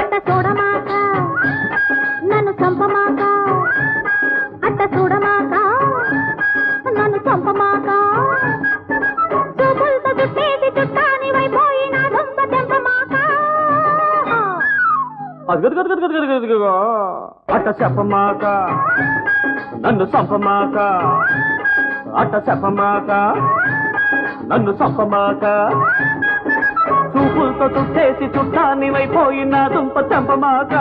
అట్ట చూడమాక నన్ను చంపమాక అట్ట చూడమాక నన్ను చంపమాక చూపులతో చుట్టేసి చుట్టాని వైపోయిన దొంగ తెంపమాక అట్ట చెప్పమాక నన్ను చంపమాక అట్ట చెప్పమాక నన్ను చంపమాక చూపులతో చుట్టేసి చుట్టాన్ని వైపోయిన దుంప చంపమాక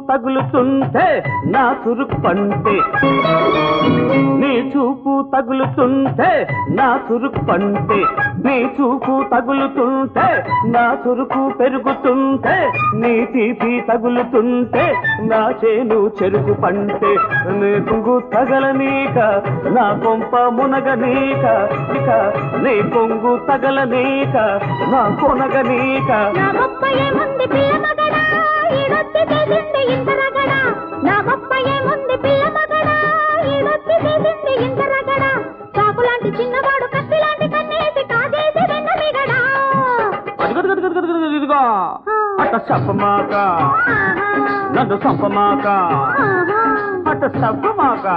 తగులుతుంటే నా చురుకు పంటే నీ చూపు తగులుతుంటే నా చురుకు పంటే నీ చూపు తగులుతుంటే నా చురుకు పెరుగుతుంటే నీ తీపి తగులుతుంటే నా చేను చెరుకు పంటే నీ పొంగు తగలనీక నా కొంప మునగనీక ఇక నీ పొంగు తగలనీక నా కొనగనీక నా గొప్ప ఏముంది పిల్ల మగడా ఈడొచ్చి చేసింది ఇంతరగడా చాకులాంటి చిన్నవాడు కత్తిలాంటి కన్నేసి కాదేసి వెన్నమిగడా ఇదిగో అట్ట చెప్పమాక నన్ను చంపమాక అట్ట చెప్పమాక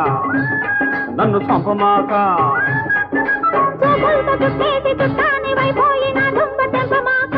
నన్ను చంపమాక చూపులతో చుట్టేసి చుట్టాని వైపోయిన దుంప తెంపమాక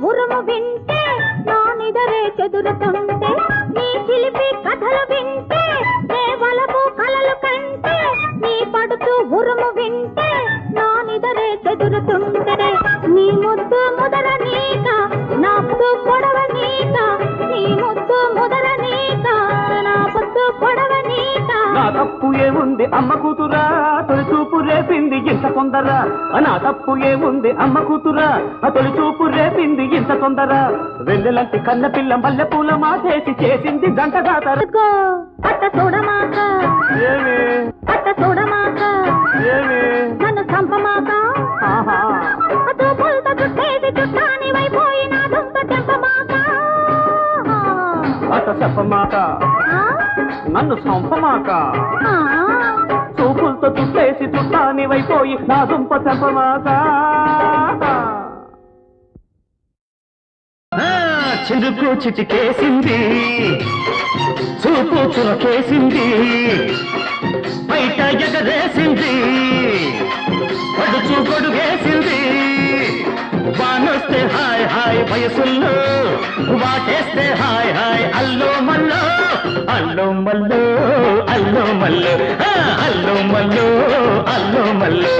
ఉరుము వింటే నా నిదరే చెదురుతుంటే నీ చిలిపి కథలు వింటే నే వలపు కలలు కంటే నీ పడుతూ ఉరుము వింటే నా నిదరే చెదురుతుంటే నీ ముద్దు ముదర నీక నా పొద్దు పొడవ నీక నీ ముద్దు ముదర నీక నా పొద్దు పొడవ నీక నా తప్పు ఏముంది అమ్మ కూతురా తొలి చూపు రేపింది ఇంత తొందర నా తప్పు ఏముంది అమ్మ కూతురా తొలి చూపు రేపింది ఇంత తొందర వెన్నెలంటి కన్న పిల్ల మల్లె పూల మాటేసి చేసింది జంట గాతరుకో అట్ట చూడమాక ఏమి అట్ట చూడమాక ఏమి నన్ను చంపమాక చూపులతో చుట్టేసి చుట్టాని వైపోయిన దుంప తెంపమాక అట్ట చెప్పమాక నన్ను చంపమాక చూపులతో చుట్టేసి చుట్టాని వైపోయి నా దుంప తెంపమాక చిరుకు చిటికేసింది చూపు చురకేసింది బయట ఎగరేసింది పడుచు గొడుగేసింది వానొస్తే హాయ్ హాయ్ వయసుల్లో వాటేస్తే హాయ్ హాయ్ అల్లో మల్లో అల్లో మల్లో అల్లో మల్లో అల్లో మల్లో అల్లో మల్లో